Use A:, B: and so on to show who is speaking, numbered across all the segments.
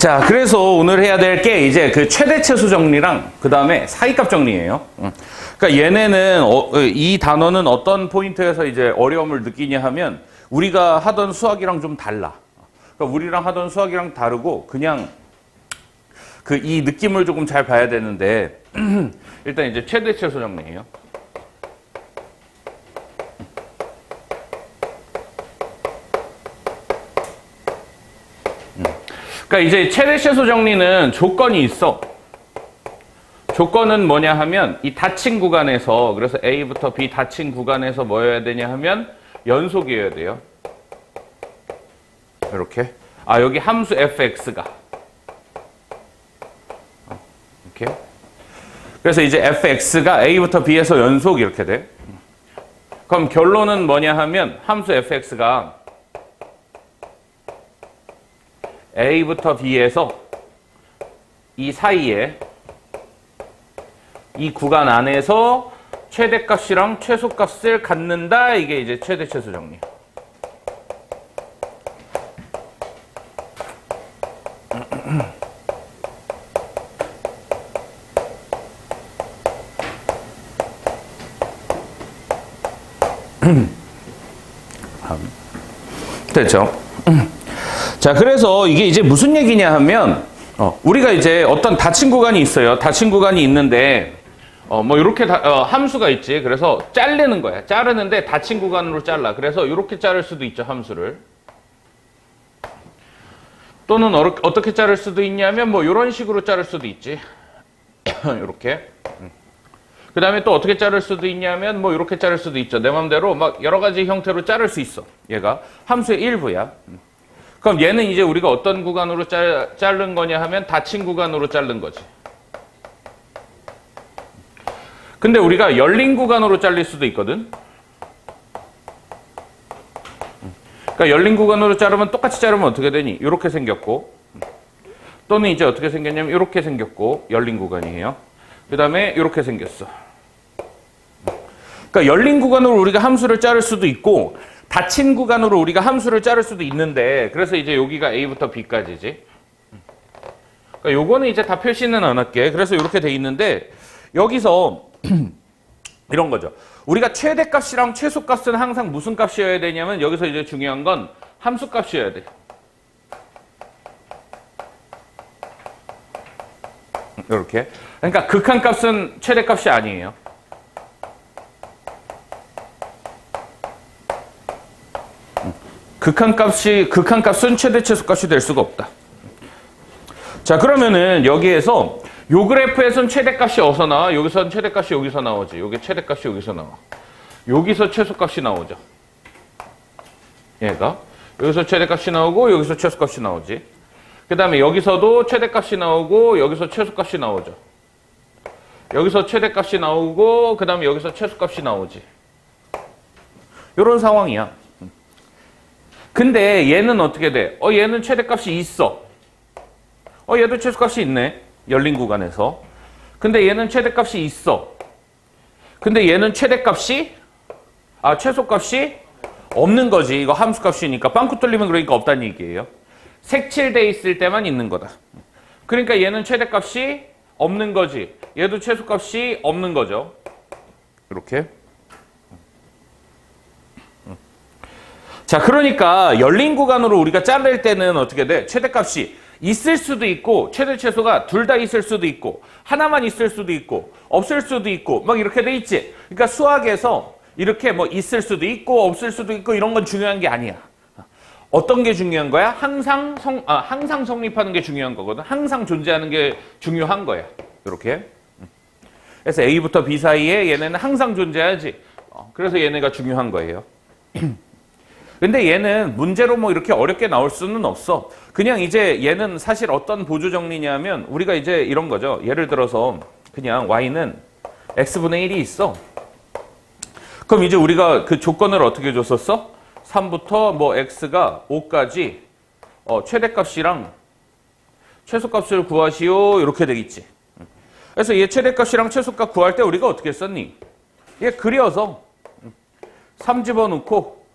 A: 자, 그래서 오늘 해야 될 게 이제 그 최대최소 정리랑 그 다음에 사이값 정리예요. 그러니까 얘네는 이 단어는 어떤 포인트에서 이제 어려움을 느끼냐 하면 우리가 하던 수학이랑 좀 달라. 그러니까 우리랑 하던 수학이랑 다르고 그냥 그 이 느낌을 조금 잘 봐야 되는데 일단 이제 최대최소 정리예요. 그러니까 이제 최대최소 정리는 조건이 있어. 조건은 뭐냐 하면 이 닫힌 구간에서, 그래서 A부터 B 닫힌 구간에서 뭐여야 되냐 하면 연속이어야 돼요. 이렇게. 아, 여기 함수 fx가 이렇게. 그래서 이제 fx가 A부터 B에서 연속 이렇게 돼. 그럼 결론은 뭐냐 하면 함수 fx가 A부터 B에서 이 사이에 이 구간 안에서 최대값이랑 최소값을 갖는다. 이게 이제 최대최소 정리. 됐죠? 자, 그래서 이게 이제 무슨 얘기냐 하면 우리가 이제 어떤 닫힌 구간이 있어요. 닫힌 구간이 있는데 뭐 이렇게 함수가 있지. 그래서 자르는 거야. 자르는데 닫힌 구간으로 잘라. 그래서 이렇게 자를 수도 있죠, 함수를. 또는 어떻게 자를 수도 있냐면 뭐 이런 식으로 자를 수도 있지. 이렇게. 그 다음에 또 어떻게 자를 수도 있냐면 뭐 이렇게 자를 수도 있죠. 내 맘대로 막 여러 가지 형태로 자를 수 있어. 얘가 함수의 일부야. 그럼 얘는 이제 우리가 어떤 구간으로 자른 거냐 하면 닫힌 구간으로 자른 거지. 근데 우리가 열린 구간으로 잘릴 수도 있거든. 그러니까 열린 구간으로 자르면 똑같이 자르면 어떻게 되니? 이렇게 생겼고, 또는 이제 어떻게 생겼냐면 이렇게 생겼고, 열린 구간이에요. 그 다음에 이렇게 생겼어. 그러니까 열린 구간으로 우리가 함수를 자를 수도 있고 닫힌 구간으로 우리가 함수를 자를 수도 있는데, 그래서 이제 여기가 A부터 B까지지. 그러니까 요거는 이제 다 표시는 안 할게. 그래서 이렇게 돼 있는데 여기서 이런 거죠. 우리가 최대값이랑 최소값은 항상 무슨 값이어야 되냐면 여기서 이제 중요한 건 함수값이어야 돼. 이렇게. 그러니까 극한값은 최대값이 아니에요. 극한값은 최대 최소값이 될 수가 없다. 자, 그러면은 여기에서 요 그래프에선 최대값이 어디서 나와? 여기선 최대값이 여기서 나오지. 여기 최대값이 여기서 나와. 여기서 최소값이 나오죠. 얘가. 여기서 최대값이 나오고 여기서 최소값이 나오지. 그 다음에 여기서도 최대값이 나오고 여기서 최소값이 나오죠. 여기서 최대값이 나오고 그 다음에 여기서 최소값이 나오지. 이런 상황이야. 근데 얘는 어떻게 돼? 얘는 최대값이 있어. 얘도 최소값이 있네. 열린 구간에서. 근데 얘는 최대값이 있어. 근데 얘는 최소값이 없는 거지. 이거 함수값이니까. 빵꾸 뚫리면 그러니까 없다는 얘기예요. 색칠돼 있을 때만 있는 거다. 그러니까 얘는 최대값이 없는 거지. 얘도 최소값이 없는 거죠. 이렇게. 자, 그러니까 열린 구간으로 우리가 자를 때는 어떻게 돼? 최대값이 있을 수도 있고 최대 최소가 둘 다 있을 수도 있고 하나만 있을 수도 있고 없을 수도 있고 막 이렇게 돼 있지. 그러니까 수학에서 이렇게 뭐 있을 수도 있고 없을 수도 있고 이런 건 중요한 게 아니야. 어떤 게 중요한 거야? 항상 성립하는 게 중요한 거거든. 항상 존재하는 게 중요한 거야. 이렇게. 그래서 A부터 B 사이에 얘네는 항상 존재하지. 그래서 얘네가 중요한 거예요. 근데 얘는 문제로 뭐 이렇게 어렵게 나올 수는 없어. 그냥 이제 얘는 사실 어떤 보조 정리냐면 우리가 이제 이런 거죠. 예를 들어서 그냥 y는 x분의 1이 있어. 그럼 이제 우리가 그 조건을 어떻게 줬었어? 3부터 뭐 x가 5까지 최대값이랑 최소값을 구하시오. 이렇게 되겠지. 그래서 얘 최대값이랑 최소값 구할 때 우리가 어떻게 썼니? 얘 그려서 3 집어넣고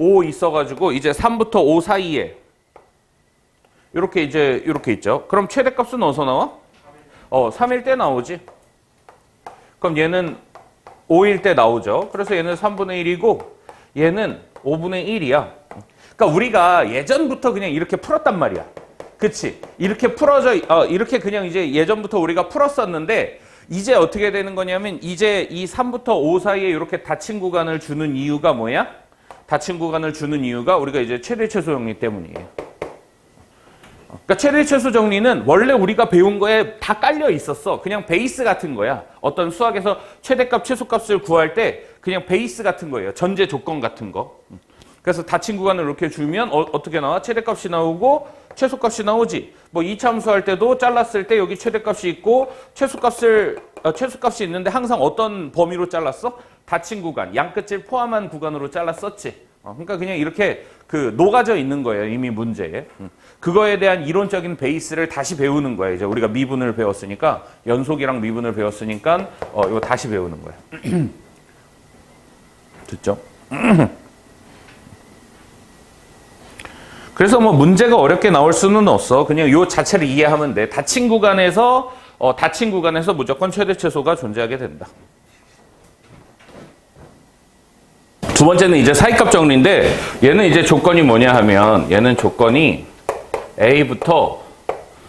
A: 5 있어가지고 이제 3부터 5 사이에 이렇게 이제 이렇게 있죠. 그럼 최대값은 어디서 나와? 3일 때 나오지. 그럼 얘는 5일 때 나오죠. 그래서 얘는 3분의 1이고 얘는 5분의 1이야. 그러니까 우리가 예전부터 그냥 이렇게 풀었단 말이야. 그치? 이렇게 이렇게 그냥 이제 예전부터 우리가 풀었었는데 이제 어떻게 되는 거냐면 이제 이 3부터 5 사이에 이렇게 닫힌 구간을 주는 이유가 뭐야? 닫힌 구간을 주는 이유가 우리가 이제 최대 최소 정리 때문이에요. 그러니까 최대 최소 정리는 원래 우리가 배운 거에 다 깔려 있었어. 그냥 베이스 같은 거야. 어떤 수학에서 최대값, 최소값을 구할 때 그냥 베이스 같은 거예요. 전제 조건 같은 거. 그래서 닫힌 구간을 이렇게 주면 어떻게 나와? 최대값이 나오고 최소값이 나오지. 뭐 이차함수 할 때도 잘랐을 때 여기 최대값이 있고 최소값이 있는데 항상 어떤 범위로 잘랐어? 닫힌 구간, 양끝을 포함한 구간으로 잘랐었지. 그러니까 그냥 이렇게 녹아져 있는 거예요. 이미 문제에. 그거에 대한 이론적인 베이스를 다시 배우는 거예요. 이제 우리가 미분을 배웠으니까 연속이랑 미분을 배웠으니까 이거 다시 배우는 거예요. 됐죠? 그래서 뭐 문제가 어렵게 나올 수는 없어. 그냥 요 자체를 이해하면 돼. 닫힌 구간에서 무조건 최대 최소가 존재하게 된다. 두 번째는 이제 사이값 정리인데 얘는 이제 조건이 뭐냐 하면 얘는 조건이 A부터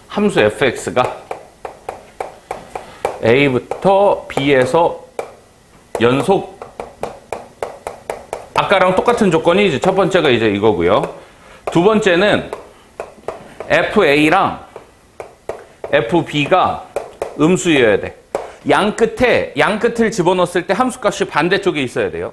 A: 함수 fx가 A부터 B에서 연속 아까랑 똑같은 조건이 이제 첫 번째가 이제 이거고요. 두 번째는 FA랑 FB가 음수여야 돼. 양끝을 집어넣었을 때 함수값이 반대쪽에 있어야 돼요.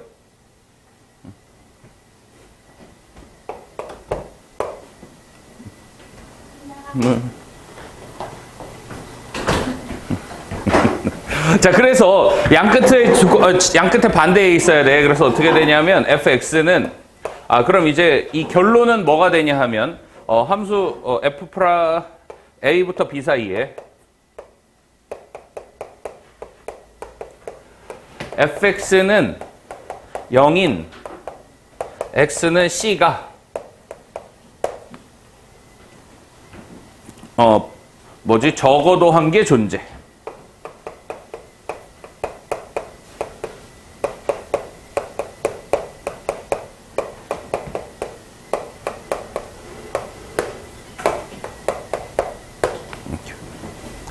A: 자, 그래서 양끝에 반대에 있어야 돼. 그래서 어떻게 되냐면 fx는 그럼 이제 이 결론은 뭐가 되냐 하면 함수 f 프라 a부터 b 사이에 fx는 0인 x는 c가 적어도 한 개 존재.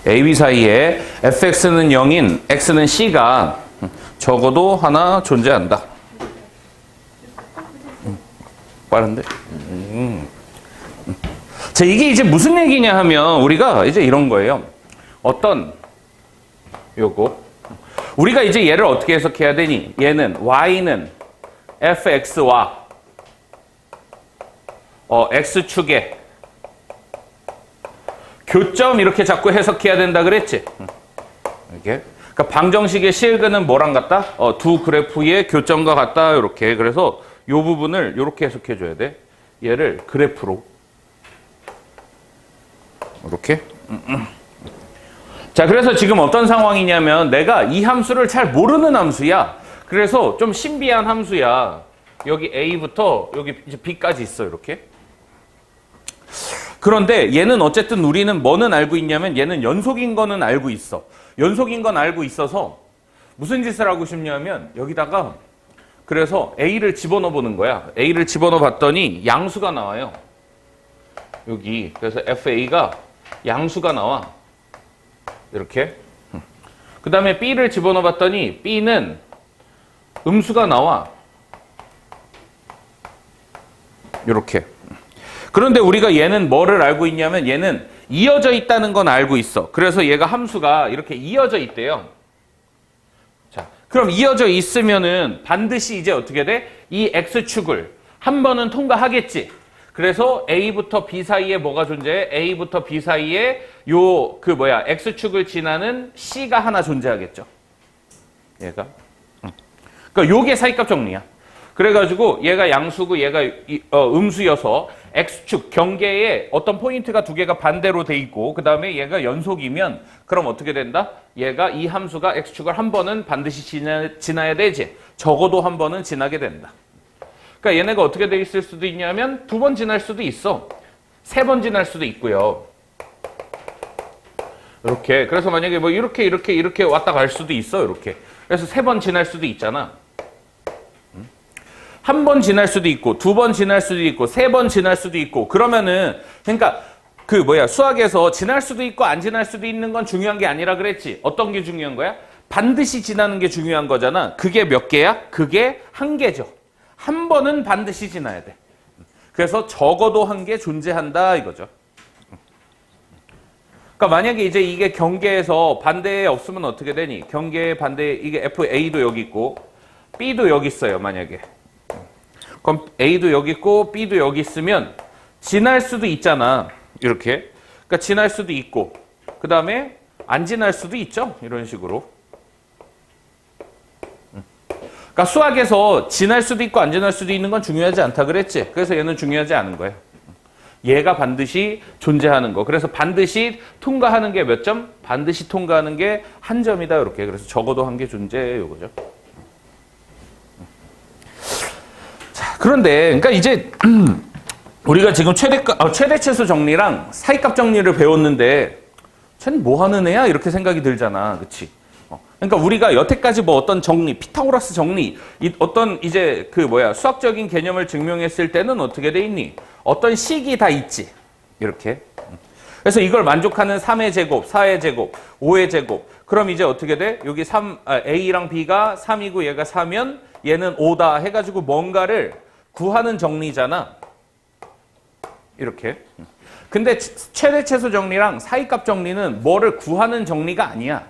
A: A, B 사이에 fx는 0인 x는 c가 적어도 하나 존재한다. 빠른데? 자, 이게 이제 무슨 얘기냐 하면 우리가 이제 이런 거예요. 우리가 이제 얘를 어떻게 해석해야 되니? 얘는 y는 fx와 x축에 교점 이렇게 자꾸 해석해야 된다 그랬지? 이렇게. 그러니까 방정식의 실근은 뭐랑 같다? 두 그래프의 교점과 같다. 이렇게. 그래서 이 부분을 이렇게 해석해 줘야 돼. 얘를 그래프로. 이렇게. 자, 그래서 지금 어떤 상황이냐면 내가 이 함수를 잘 모르는 함수야. 그래서 좀 신비한 함수야. 여기 A부터 여기 이제 B까지 있어. 이렇게. 그런데 얘는 어쨌든 우리는 뭐는 알고 있냐면 얘는 연속인 거는 알고 있어. 연속인 건 알고 있어서 무슨 짓을 하고 싶냐면 여기다가 그래서 A를 집어넣어 보는 거야. A를 집어넣어 봤더니 양수가 나와요. 여기. 그래서 FA가 양수가 나와. 이렇게. 그 다음에 B를 집어넣어 봤더니 B는 음수가 나와. 이렇게. 그런데 우리가 얘는 뭐를 알고 있냐면 얘는 이어져 있다는 건 알고 있어. 그래서 얘가 함수가 이렇게 이어져 있대요. 자, 그럼 이어져 있으면은 반드시 이제 어떻게 돼? 이 X축을 한 번은 통과하겠지. 그래서 A부터 B 사이에 뭐가 존재해? A부터 B 사이에 X축을 지나는 C가 하나 존재하겠죠. 얘가. 그러니까 요게 사이값 정리야. 그래가지고 얘가 양수고 얘가 음수여서 X축 경계에 어떤 포인트가 두 개가 반대로 돼 있고 그 다음에 얘가 연속이면 그럼 어떻게 된다? 얘가 이 함수가 X축을 한 번은 반드시 지나야 되지. 적어도 한 번은 지나게 된다. 그러니까 얘네가 어떻게 돼 있을 수도 있냐면 두 번 지날 수도 있어. 3번 지날 수도 있고요. 이렇게. 그래서 만약에 뭐 이렇게 왔다 갈 수도 있어. 이렇게. 그래서 3번 지날 수도 있잖아. 한 번 지날 수도 있고, 2번 지날 수도 있고, 3번 지날 수도 있고. 그러면은 그러니까 수학에서 지날 수도 있고 안 지날 수도 있는 건 중요한 게 아니라 그랬지. 어떤 게 중요한 거야? 반드시 지나는 게 중요한 거잖아. 그게 몇 개야? 그게 1개죠. 한 번은 반드시 지나야 돼. 그래서 적어도 1개 존재한다 이거죠. 그러니까 만약에 이제 이게 경계에서 반대에 없으면 어떻게 되니? 경계의 반대, 이게 FA도 여기 있고 B도 여기 있어요. 만약에. 그럼 A도 여기 있고 B도 여기 있으면 지날 수도 있잖아. 이렇게. 그러니까 지날 수도 있고 그 다음에 안 지날 수도 있죠. 이런 식으로. 그러니까 수학에서 지날 수도 있고 안 지날 수도 있는 건 중요하지 않다 그랬지. 그래서 얘는 중요하지 않은 거예요. 얘가 반드시 존재하는 거. 그래서 반드시 통과하는 게 몇 점? 반드시 통과하는 게 1점이다. 이렇게. 그래서 적어도 1개 존재해요. 이거죠. 자, 그런데 그러니까 이제 우리가 지금 최대최소 정리랑 사이값 정리를 배웠는데 쟤는 뭐 하는 애야? 이렇게 생각이 들잖아. 그치? 그러니까 우리가 여태까지 뭐 어떤 정리, 피타고라스 정리, 어떤 이제 수학적인 개념을 증명했을 때는 어떻게 돼 있니? 어떤 식이 다 있지. 이렇게. 그래서 이걸 만족하는 3의 제곱, 4의 제곱, 5의 제곱. 그럼 이제 어떻게 돼? 여기 A랑 B가 3이고 얘가 4면 얘는 5다 해가지고 뭔가를 구하는 정리잖아. 이렇게. 근데 최대 최소 정리랑 사이값 정리는 뭐를 구하는 정리가 아니야.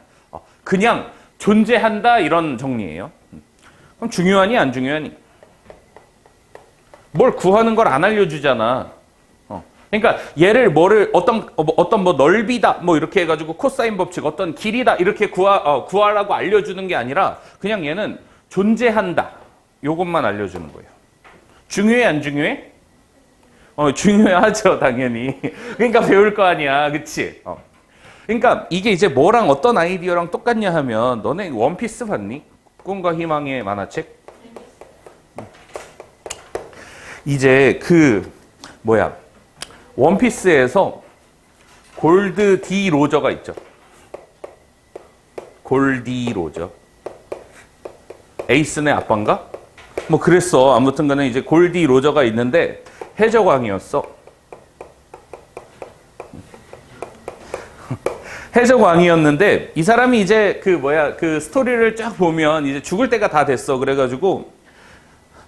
A: 그냥 존재한다 이런 정리예요. 그럼 중요하니 안 중요하니? 뭘 구하는 걸 안 알려주잖아. 그러니까 얘를 어떤 뭐 넓이다 뭐 이렇게 해가지고 코사인 법칙 어떤 길이다 이렇게 구하라고 알려주는 게 아니라 그냥 얘는 존재한다. 요것만 알려주는 거예요. 중요해 안 중요해? 중요하죠 당연히. 그러니까 배울 거 아니야, 그치? 그러니까 이게 이제 뭐랑 어떤 아이디어랑 똑같냐 하면 너네 원피스 봤니? 꿈과 희망의 만화책? 이제 원피스에서 골드 디 로저가 있죠. 골디 로저. 에이스네 아빠인가? 뭐 그랬어. 아무튼 간에 이제 골디 로저가 있는데 해적왕이었어. 해적왕이었는데 이 사람이 이제 그 스토리를 쫙 보면 이제 죽을 때가 다 됐어. 그래가지고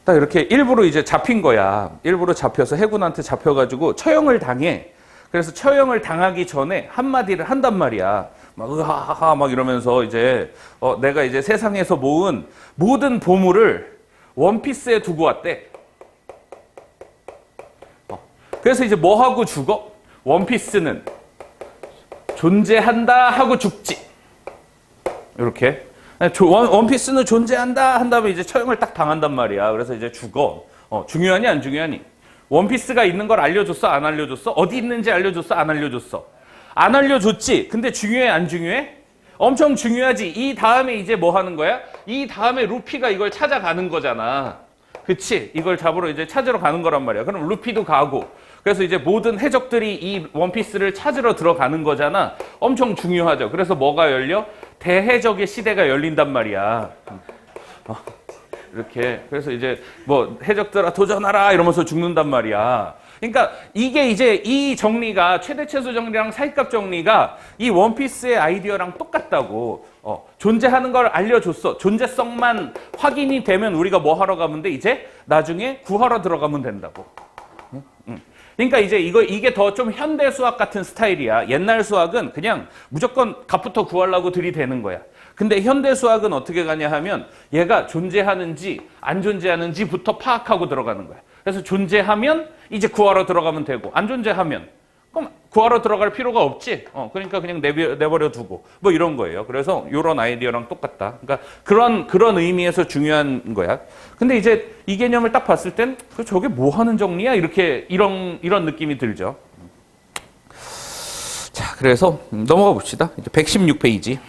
A: 딱 이렇게 일부러 이제 잡힌 거야. 일부러 잡혀서 해군한테 잡혀가지고 처형을 당해. 그래서 처형을 당하기 전에 한마디를 한단 말이야. 막 으하하하 막 이러면서 이제 내가 이제 세상에서 모은 모든 보물을 원피스에 두고 왔대. 그래서 이제 뭐 하고 죽어? 원피스는 존재한다 하고 죽지. 이렇게. 원피스는 존재한다 한 다음에 이제 처형을 딱 당한단 말이야. 그래서 이제 죽어. 중요하니 안 중요하니? 원피스가 있는 걸 알려줬어? 안 알려줬어? 어디 있는지 알려줬어? 안 알려줬어? 안 알려줬지? 근데 중요해 안 중요해? 엄청 중요하지. 이 다음에 이제 뭐 하는 거야? 이 다음에 루피가 이걸 찾아가는 거잖아. 그치? 이걸 잡으러 이제 찾으러 가는 거란 말이야. 그럼 루피도 가고. 그래서 이제 모든 해적들이 이 원피스를 찾으러 들어가는 거잖아. 엄청 중요하죠. 그래서 뭐가 열려? 대해적의 시대가 열린단 말이야. 이렇게. 그래서 이제 뭐 해적들아 도전하라 이러면서 죽는단 말이야. 그러니까 이게 이제 이 정리가 최대 최소 정리랑 사이값 정리가 이 원피스의 아이디어랑 똑같다고. 존재하는 걸 알려줬어. 존재성만 확인이 되면 우리가 뭐 하러 가면 돼? 이제 나중에 구하러 들어가면 된다고. 그러니까 이제 이게 더 좀 현대 수학 같은 스타일이야. 옛날 수학은 그냥 무조건 값부터 구하려고 들이대는 거야. 근데 현대 수학은 어떻게 가냐 하면 얘가 존재하는지 안 존재하는지부터 파악하고 들어가는 거야. 그래서 존재하면 이제 구하러 들어가면 되고 안 존재하면 그럼 구하러 들어갈 필요가 없지. 그러니까 그냥 내버려 두고 뭐 이런 거예요. 그래서 이런 아이디어랑 똑같다. 그러니까 그런 의미에서 중요한 거야. 근데 이제 이 개념을 딱 봤을 땐 저게 뭐 하는 정리야? 이런 느낌이 들죠. 자, 그래서 넘어가 봅시다. 이제 116페이지.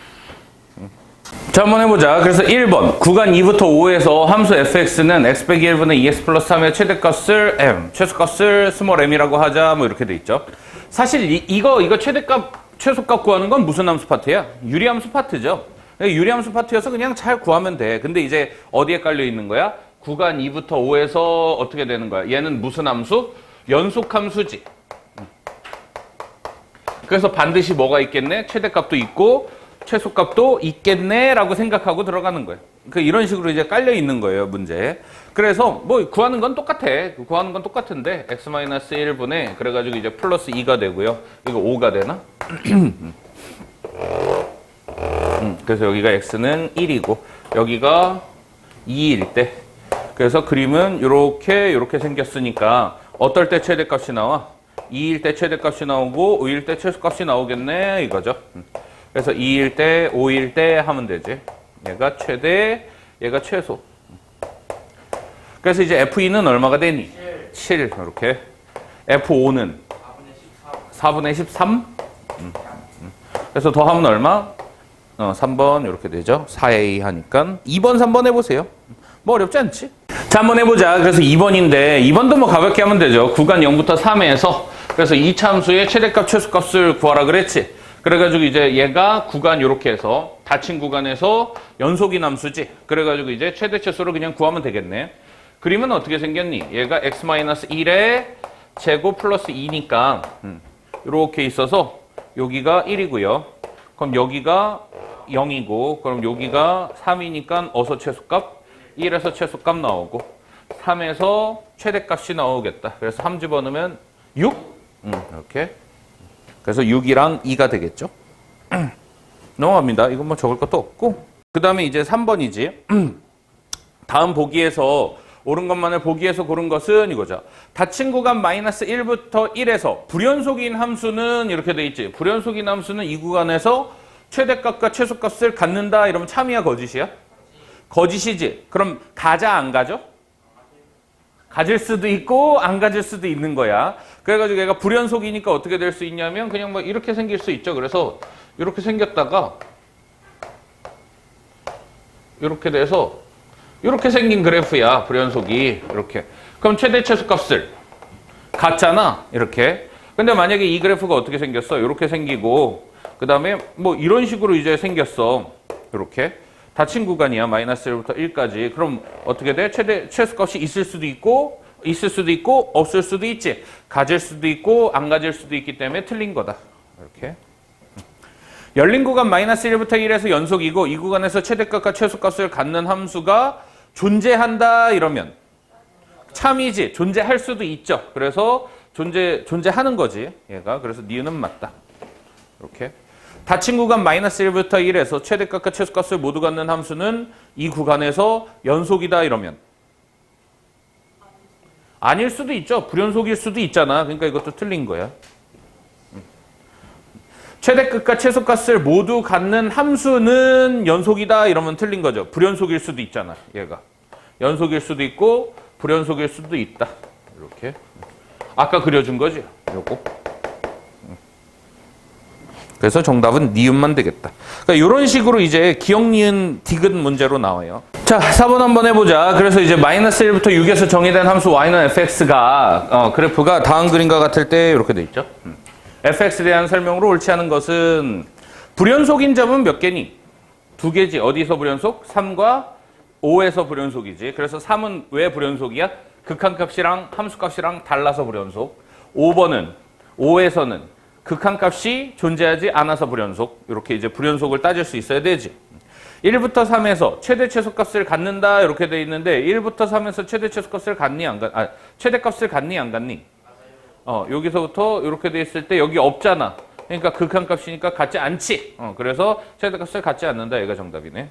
A: 자, 한번 해보자. 그래서 1번. 구간 2부터 5에서 함수 fx는 x 빼기 1분의 2x 플러스 3의 최대값을 m, 최소값을 스몰 m이라고 하자. 뭐 이렇게 돼 있죠. 사실 이거 최대값, 최소값 구하는 건 무슨 함수 파트야? 유리함수 파트죠. 유리함수 파트여서 그냥 잘 구하면 돼. 근데 이제 어디에 깔려 있는 거야? 구간 2부터 5에서 어떻게 되는 거야? 얘는 무슨 함수? 연속함수지. 그래서 반드시 뭐가 있겠네? 최대값도 있고 최소값도 있겠네 라고 생각하고 들어가는 거예요. 이런 식으로 이제 깔려 있는 거예요, 문제. 그래서 뭐 구하는 건 똑같아. 구하는 건 똑같은데 x-1분에 그래가지고 이제 플러스 2가 되고요. 이거 5가 되나? 그래서 여기가 x는 1이고 여기가 2일 때. 그래서 그림은 이렇게 생겼으니까 어떨 때 최대값이 나와? 2일 때 최대값이 나오고 5일 때 최소값이 나오겠네 이거죠. 그래서 2일 때, 5일 때 하면 되지. 얘가 최대, 얘가 최소. 그래서 이제 F2는 얼마가 되니? 7. 이렇게. F5는 4분의 13. 그래서 더하면 얼마? 3번 이렇게 되죠. 4A 하니까. 2번, 3번 해보세요. 뭐 어렵지 않지? 자, 한번 해보자. 그래서 2번인데 2번도 뭐 가볍게 하면 되죠. 구간 0부터 3에서 그래서 이차 함수의 최대값, 최소값을 구하라 그랬지. 그래가지고 이제 얘가 구간 이렇게 해서 닫힌 구간에서 연속인 함수지. 그래가지고 이제 최대 최소를 그냥 구하면 되겠네. 그림은 어떻게 생겼니? 얘가 x-1의 제곱 플러스 2니까 이렇게 있어서 여기가 1이고요. 그럼 여기가 0이고 그럼 여기가 3이니까 어서 최소값 1에서 최소값 나오고 3에서 최대값이 나오겠다. 그래서 3 집어넣으면 6? 이렇게. 그래서 6이랑 2가 되겠죠. 넘어갑니다. 이건 뭐 적을 것도 없고. 그 다음에 이제 3번이지. 다음 보기에서 옳은 것만을 보기에서 고른 것은 이거죠. 닫힌 구간 마이너스 1부터 1에서 불연속인 함수는 이렇게 돼 있지. 불연속인 함수는 이 구간에서 최대값과 최소값을 갖는다. 이러면 참이야 거짓이야? 거짓이지. 그럼 가자 안 가죠? 가질 수도 있고 안 가질 수도 있는 거야. 그래가지고 얘가 불연속이니까 어떻게 될 수 있냐면 그냥 뭐 이렇게 생길 수 있죠. 그래서 이렇게 생겼다가 이렇게 돼서 이렇게 생긴 그래프야. 불연속이 이렇게. 그럼 최대 최소값을 같잖아. 이렇게. 근데 만약에 이 그래프가 어떻게 생겼어? 이렇게 생기고 그 다음에 뭐 이런 식으로 이제 생겼어. 이렇게. 닫힌 구간이야. 마이너스 1부터 1까지. 그럼 어떻게 돼? 최대 최소값이 있을 수도 있고 없을 수도 있지. 가질 수도 있고 안 가질 수도 있기 때문에 틀린 거다. 이렇게. 열린 구간 마이너스 1부터 1에서 연속이고 이 구간에서 최대값과 최소값을 갖는 함수가 존재한다 이러면 참이지. 존재할 수도 있죠. 그래서 존재하는 거지. 얘가. 그래서 니은은 맞다. 이렇게. 닫힌 구간 마이너스 1부터 1에서 최대값과 최소값을 모두 갖는 함수는 이 구간에서 연속이다 이러면 아닐 수도 있죠. 불연속일 수도 있잖아. 그러니까 이것도 틀린 거야. 최대값과 최소값을 모두 갖는 함수는 연속이다 이러면 틀린 거죠. 불연속일 수도 있잖아. 얘가. 연속일 수도 있고 불연속일 수도 있다. 이렇게. 아까 그려준 거지. 요거. 그래서 정답은 니은만 되겠다. 그러니까 이런 식으로 이제 기억, 니은, 디귿 문제로 나와요. 자, 4번 한번 해보자. 그래서 이제 마이너스 1부터 6에서 정의된 함수 y는 fx가 그래프가 다음 그림과 같을 때 이렇게 돼 있죠. fx에 대한 설명으로 옳지 않은 것은 불연속인 점은 몇 개니? 2개지. 어디서 불연속? 3과 5에서 불연속이지. 그래서 3은 왜 불연속이야? 극한값이랑 함수값이랑 달라서 불연속. 5번은 5에서는 극한값이 존재하지 않아서 불연속. 이렇게 이제 불연속을 따질 수 있어야 되지. 1부터 3에서 최대 최소값을 갖는다 이렇게 돼 있는데 1부터 3에서 최대 최소값을 갖니 안 갖니? 최대값을 갖니 안 갖니? 여기서부터 이렇게 돼 있을 때 여기 없잖아. 그러니까 극한값이니까 갖지 않지. 그래서 최대값을 갖지 않는다. 얘가 정답이네.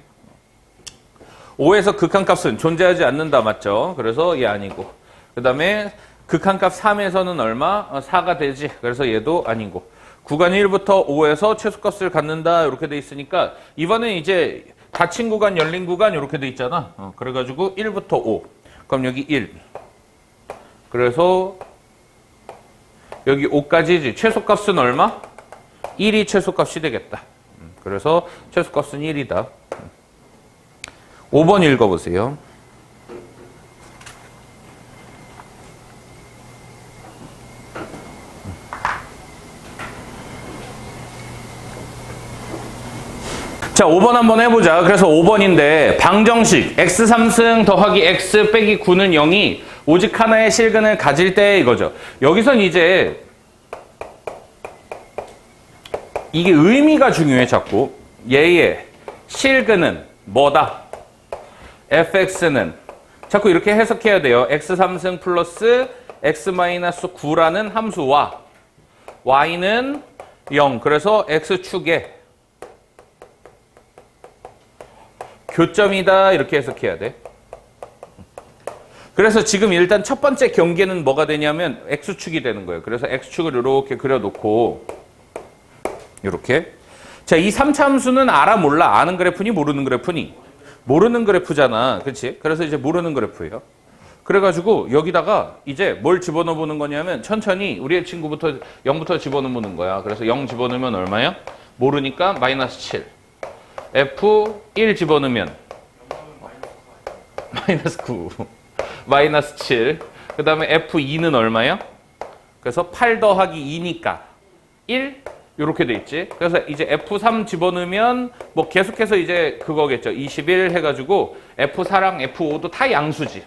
A: 5에서 극한값은 존재하지 않는다. 맞죠? 그래서 얘 아니고. 그 다음에 극한값 3에서는 얼마? 4가 되지. 그래서 얘도 아니고. 구간 1부터 5에서 최소값을 갖는다. 이렇게 돼 있으니까 이번엔 이제 닫힌 구간, 열린 구간 이렇게 돼 있잖아. 그래가지고 1부터 5. 그럼 여기 1. 그래서 여기 5까지지. 최소값은 얼마? 1이 최소값이 되겠다. 그래서 최소값은 1이다. 5번 읽어보세요. 자, 5번 한번 해보자. 그래서 5번인데 방정식 x3승 더하기 x 빼기 9는 0이 오직 하나의 실근을 가질 때 이거죠. 여기선 이제 이게 의미가 중요해 자꾸. 얘의 실근은 뭐다? fx는 자꾸 이렇게 해석해야 돼요. x3승 플러스 x-9라는 함수와 y는 0. 그래서 x축에 교점이다 이렇게 해석해야 돼. 그래서 지금 일단 첫 번째 경계는 뭐가 되냐면 x축이 되는 거예요. 그래서 x축을 이렇게 그려놓고 이렇게. 자, 이 3차 함수는 알아 몰라? 아는 그래프니 모르는 그래프니? 모르는 그래프잖아. 그렇지? 그래서 이제 모르는 그래프예요. 그래가지고 여기다가 이제 뭘 집어넣어 보는 거냐면 천천히 우리의 친구부터 0부터 집어넣는 거야. 그래서 0 집어넣으면 얼마야? 모르니까 마이너스 7. F1 집어넣으면 마이너스 9. 마이너스 7. 그 다음에 F2는 얼마야? 그래서 8 더하기 2니까 1? 이렇게 돼 있지. 그래서 이제 F3 집어넣으면 뭐 계속해서 이제 그거겠죠. 21 해가지고 F4랑 F5도 다 양수지.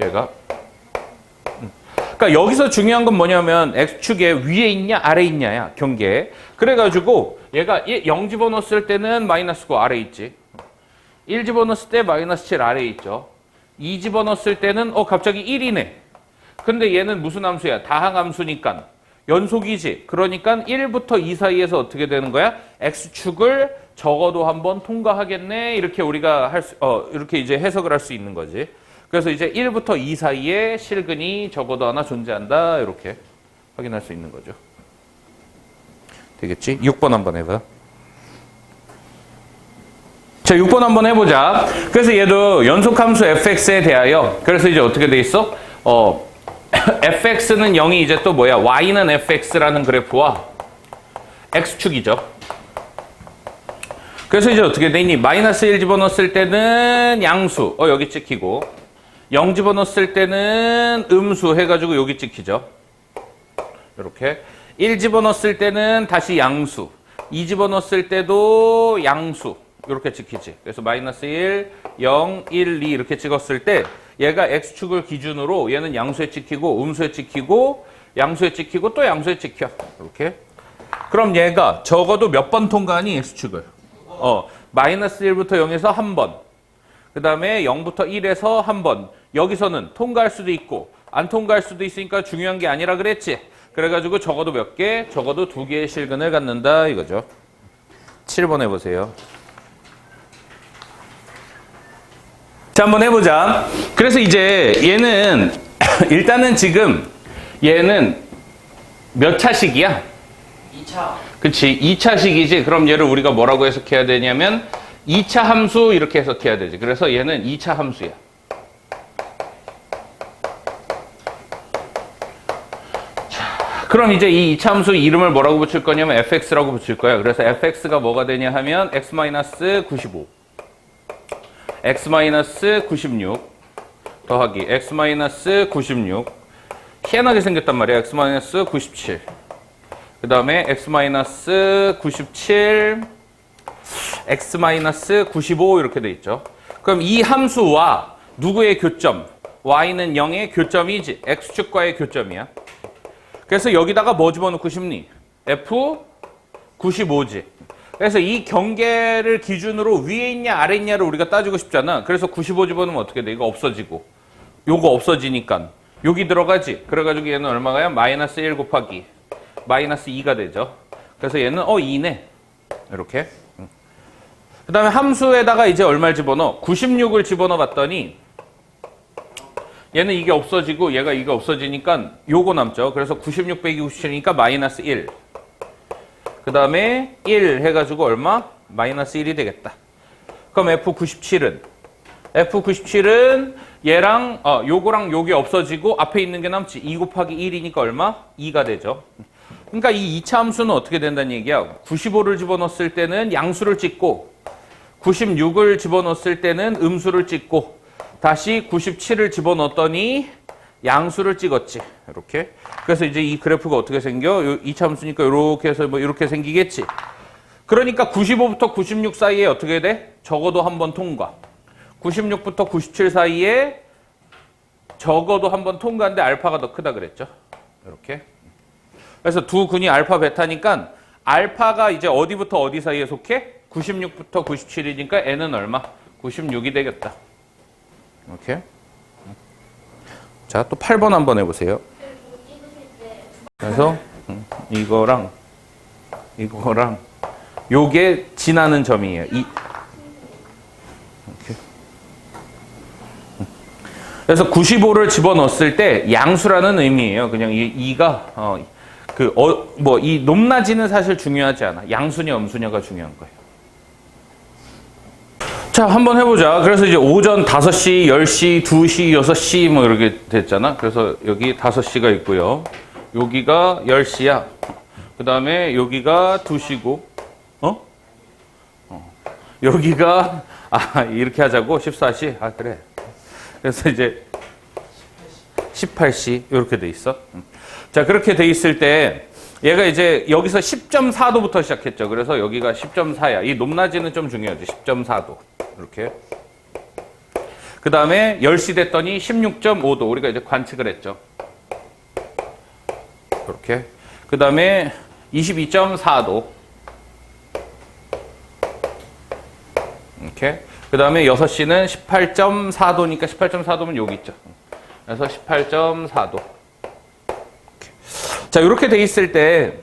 A: 얘가. 그러니까 여기서 중요한 건 뭐냐면 X축에 위에 있냐 아래 있냐야. 경계. 그래가지고 얘가 0 집어넣었을 때는 마이너스 9 아래 있지. 1 집어넣었을 때 마이너스 7 아래에 있죠. 2 집어넣었을 때는 갑자기 1이네. 근데 얘는 무슨 함수야? 다항함수니까 연속이지. 그러니까 1부터 2 사이에서 어떻게 되는 거야? X축을 적어도 한번 통과하겠네. 이렇게 우리가 이렇게 이제 해석을 할 수 있는 거지. 그래서 이제 1부터 2 사이에 실근이 적어도 하나 존재한다. 이렇게 확인할 수 있는 거죠. 되겠지? 6번 한번 해봐. 자, 6번 한번 해보자. 그래서 얘도 연속함수 fx에 대하여 그래서 이제 어떻게 돼 있어? fx는 0이 이제 또 뭐야? y는 fx라는 그래프와 x축이죠. 그래서 이제 어떻게 돼 있니? 마이너스 1 집어넣었을 때는 양수. 여기 찍히고 0 집어넣었을 때는 음수 해가지고 여기 찍히죠. 이렇게 1 집어넣었을 때는 다시 양수. 2 집어넣었을 때도 양수. 이렇게 찍히지. 그래서 마이너스 1, 0, 1, 2 이렇게 찍었을 때 얘가 x축을 기준으로 얘는 양수에 찍히고 음수에 찍히고 양수에 찍히고 또 양수에 찍혀. 이렇게. 그럼 얘가 적어도 몇 번 통과하니 x축을? 마이너스 1부터 0에서 한 번. 그 다음에 0부터 1에서 한 번. 여기서는 통과할 수도 있고 안 통과할 수도 있으니까 중요한 게 아니라 그랬지. 그래가지고 적어도 몇 개? 적어도 2개의 실근을 갖는다 이거죠. 7번 해보세요. 자, 한번 해보자. 그래서 이제 얘는 일단은 지금 얘는 몇 차식이야?
B: 2차.
A: 그치, 2차식이지. 그럼 얘를 우리가 뭐라고 해석해야 되냐면 2차 함수 이렇게 해석해야 되지. 그래서 얘는 2차 함수야. 자, 그럼 이제 이 2차 함수 이름을 뭐라고 붙일 거냐면 fx라고 붙일 거야. 그래서 fx가 뭐가 되냐 하면 x-95 x-96 더하기 x-96 희한하게 생겼단 말이야. x-97 그 다음에 x-97 x-95 이렇게 돼 있죠. 그럼 이 함수와 누구의 교점? y는 0의 교점이지. x축과의 교점이야. 그래서 여기다가 뭐 집어넣고 싶니? f95지. 그래서 이 경계를 기준으로 위에 있냐 아래 있냐를 우리가 따지고 싶잖아. 그래서 95 집어넣으면 어떻게 돼? 이거 없어지고 요거 없어지니까 여기 들어가지. 그래가지고 얘는 얼마가요? 마이너스 1 곱하기 마이너스 2가 되죠. 그래서 얘는 2네. 이렇게. 그 다음에 함수에다가 이제 얼마를 집어넣어? 96을 집어넣어 봤더니 얘는 이게 없어지고 얘가 이게 없어지니까 요거 남죠. 그래서 96 빼기 97이니까 마이너스 1. 그 다음에 1 해가지고 얼마? 마이너스 1이 되겠다. 그럼 F97은 얘랑 요거랑 요게 없어지고 앞에 있는 게 남지. 2 곱하기 1이니까 얼마? 2가 되죠. 그러니까 이 2차 함수는 어떻게 된다는 얘기야? 95를 집어넣었을 때는 양수를 찍고 96을 집어넣었을 때는 음수를 찍고 다시 97을 집어넣었더니 양수를 찍었지. 이렇게. 그래서 이제 이 그래프가 어떻게 생겨? 이차함수니까 이렇게 해서 뭐 이렇게 생기겠지. 그러니까 95부터 96 사이에 어떻게 돼? 적어도 한 번 통과. 96부터 97 사이에 적어도 한 번 통과인데 알파가 더 크다 그랬죠. 이렇게. 그래서 두 근이 알파 베타니까 알파가 이제 어디부터 어디 사이에 속해? 96부터 97이니까 n은 얼마? 96이 되겠다. 이렇게. 자, 또 8번 한번 해보세요. 그래서 이거랑 요게 지나는 점이에요. 이렇게. 그래서 95를 집어넣었을 때 양수라는 의미예요. 그냥 이가 이 높낮이는 사실 중요하지 않아. 양수냐 음수냐가 중요한 거예요. 자, 한번 해보자. 그래서 이제 오전 5시, 10시, 2시, 6시 뭐 이렇게 됐잖아. 그래서 여기 5시가 있고요. 여기가 10시야. 그 다음에 여기가 2시고, 여기가, 이렇게 하자고? 14시? 그래. 그래서 이제 18시 이렇게 돼 있어. 자, 그렇게 돼 있을 때 얘가 이제 여기서 10.4도부터 시작했죠. 그래서 여기가 10.4야. 이 높낮이는 좀 중요하지. 10.4도. 이렇게. 그 다음에 10시 됐더니 16.5도. 우리가 이제 관측을 했죠. 이렇게. 그 다음에 22.4도. 이렇게. 그 다음에 6시는 18.4도니까 18.4도면 여기 있죠. 그래서 18.4도. 자, 이렇게 돼 있을 때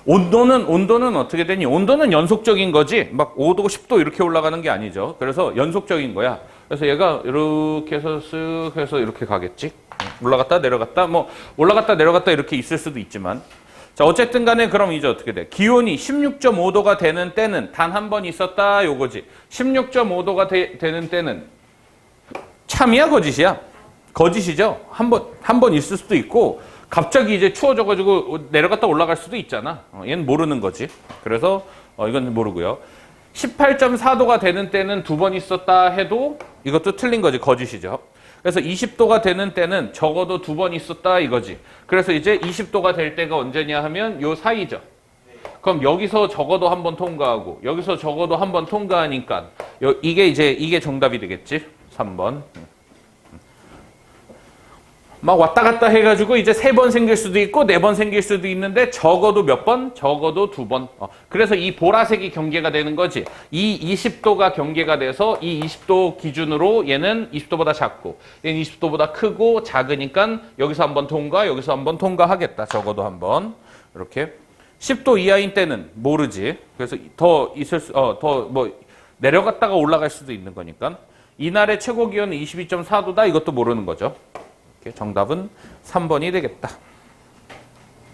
A: 온도는 어떻게 되니? 온도는 연속적인 거지. 막 5도, 10도 이렇게 올라가는 게 아니죠. 그래서 연속적인 거야. 그래서 얘가 이렇게 해서 쓱 해서 이렇게 가겠지. 올라갔다 내려갔다 뭐 올라갔다 내려갔다 이렇게 있을 수도 있지만 자, 어쨌든 간에 그럼 이제 어떻게 돼? 기온이 16.5도가 되는 때는 단 한 번 있었다 요거지. 16.5도가 되는 때는 참이야 거짓이야? 거짓이죠. 한 번 있을 수도 있고 갑자기 이제 추워져가지고 내려갔다 올라갈 수도 있잖아. 얘는 모르는 거지. 그래서 이건 모르고요. 18.4도가 되는 때는 두 번 있었다 해도 이것도 틀린 거지. 거짓이죠. 그래서 20도가 되는 때는 적어도 두 번 있었다 이거지. 그래서 이제 20도가 될 때가 언제냐 하면 요 사이죠. 그럼 여기서 적어도 한 번 통과하고 여기서 적어도 한 번 통과하니까 이게 정답이 되겠지. 3번. 막 왔다 갔다 해가지고 이제 3번 생길 수도 있고 4번 생길 수도 있는데 적어도 몇 번? 적어도 2번. 그래서 이 보라색이 경계가 되는 거지. 이 20도가 경계가 돼서 이 20도 기준으로 얘는 20도보다 작고 얘는 20도보다 크고 작으니까 여기서 한번 통과, 여기서 한번 통과하겠다. 적어도 한번. 이렇게. 10도 이하인 때는 모르지. 그래서 더 있을 수, 내려갔다가 올라갈 수도 있는 거니까. 이날의 최고 기온은 22.4도다. 이것도 모르는 거죠. 정답은 3번이 되겠다.